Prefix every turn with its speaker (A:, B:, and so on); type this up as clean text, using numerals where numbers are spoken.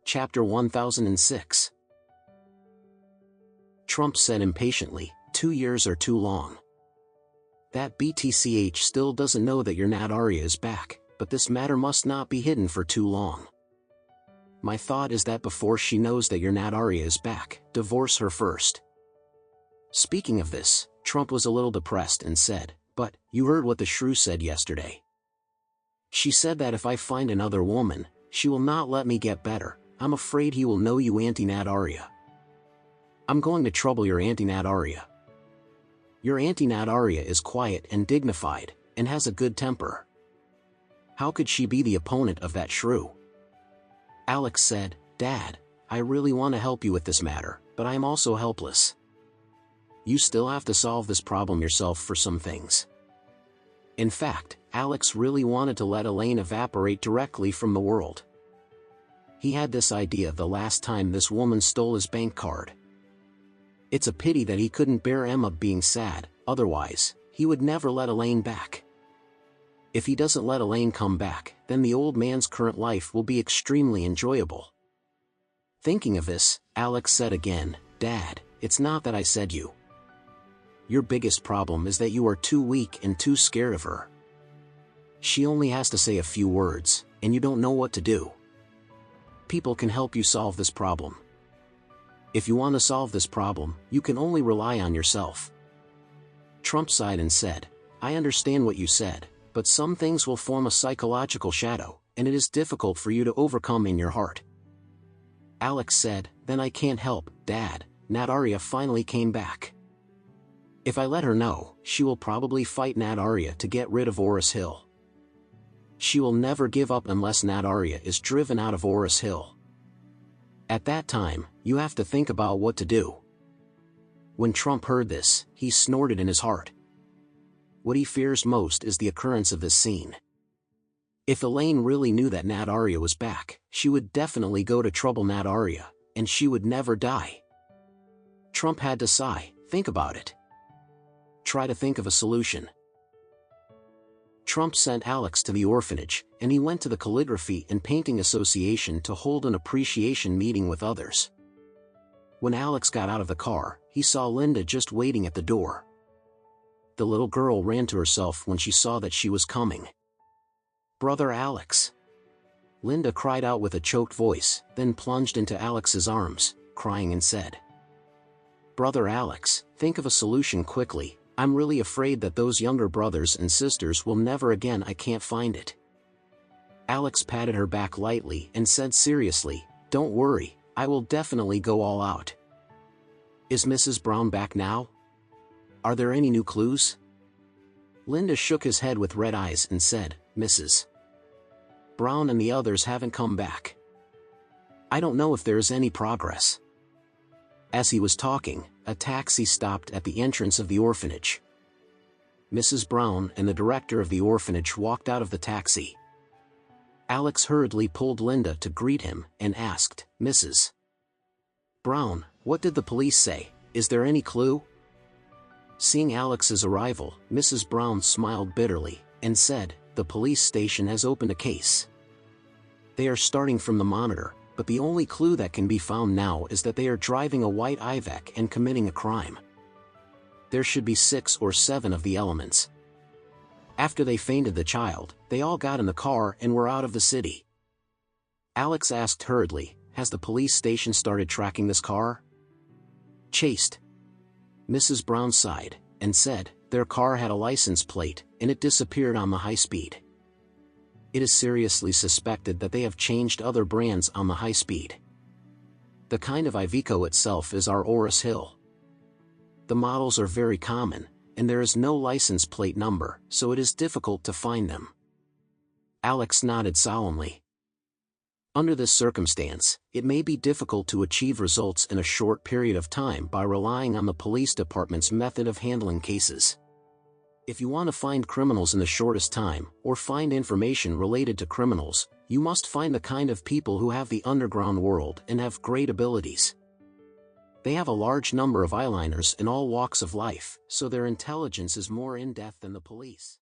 A: Chapter 1006. Trump said impatiently, 2 years are too long. That BTCH still doesn't know that your Nat Arya is back, but this matter must not be hidden for too long. My thought is that before she knows that your Nat Arya is back, divorce her first. Speaking of this, Trump was a little depressed and said, but, you heard what the shrew said yesterday. She said that if I find another woman, she will not let me get better. I'm afraid he will know you Auntie Nat Arya. I'm going to trouble your Auntie Nat Arya. Your Auntie Nat Arya is quiet and dignified, and has a good temper. How could she be the opponent of that shrew? Alex said, Dad, I really want to help you with this matter, but I am also helpless. You still have to solve this problem yourself for some things. In fact, Alex really wanted to let Elaine evaporate directly from the world. He had this idea the last time this woman stole his bank card. It's a pity that he couldn't bear Emma being sad, otherwise, he would never let Elaine back. If he doesn't let Elaine come back, then the old man's current life will be extremely enjoyable. Thinking of this, Alex said again, Dad, it's not that I said you. Your biggest problem is that you are too weak and too scared of her. She only has to say a few words, and you don't know what to do. People can help you solve this problem. If you want to solve this problem, you can only rely on yourself. Trump sighed and said, I understand what you said, but some things will form a psychological shadow, and it is difficult for you to overcome in your heart. Alex said, then I can't help, Dad, Nat Arya finally came back. If I let her know, she will probably fight Nat Arya to get rid of Oris Hill. She will never give up unless Nat Arya is driven out of Oris Hill. At that time, you have to think about what to do. When Trump heard this, he snorted in his heart. What he fears most is the occurrence of this scene. If Elaine really knew that Nat Arya was back, she would definitely go to trouble Nat Arya, and she would never die. Trump had to sigh, think about it. Try to think of a solution. Trump sent Alex to the orphanage, and he went to the Calligraphy and Painting Association to hold an appreciation meeting with others. When Alex got out of the car, he saw Linda just waiting at the door. The little girl ran to herself when she saw that she was coming. Brother Alex. Linda cried out with a choked voice, then plunged into Alex's arms, crying and said, Brother Alex, think of a solution quickly. I'm really afraid that those younger brothers and sisters will never again. I can't find it. Alex patted her back lightly and said seriously, Don't worry, I will definitely go all out. Is Mrs. Brown back now? Are there any new clues? Linda shook his head with red eyes and said, Mrs. Brown and the others haven't come back. I don't know if there is any progress. As he was talking, a taxi stopped at the entrance of the orphanage. Mrs. Brown and the director of the orphanage walked out of the taxi. Alex hurriedly pulled Linda to greet him and asked, Mrs. Brown, what did the police say? Is there any clue? Seeing Alex's arrival, Mrs. Brown smiled bitterly and said, The police station has opened a case. They are starting from the monitor, but the only clue that can be found now is that they are driving a white Iveco and committing a crime. There should be 6 or 7 of the elements. After they fainted the child, they all got in the car and were out of the city. Alex asked hurriedly, Has the police station started tracking this car? Chased. Mrs. Brown sighed and said, Their car had a license plate, and it disappeared on the high speed. It is seriously suspected that they have changed other brands on the high speed. The kind of Iveco itself is our Oris Hill. The models are very common, and there is no license plate number, so it is difficult to find them. Alex nodded solemnly. Under this circumstance, it may be difficult to achieve results in a short period of time by relying on the police department's method of handling cases. If you want to find criminals in the shortest time, or find information related to criminals, you must find the kind of people who have the underground world and have great abilities. They have a large number of eyeliners in all walks of life, so their intelligence is more in-depth than the police.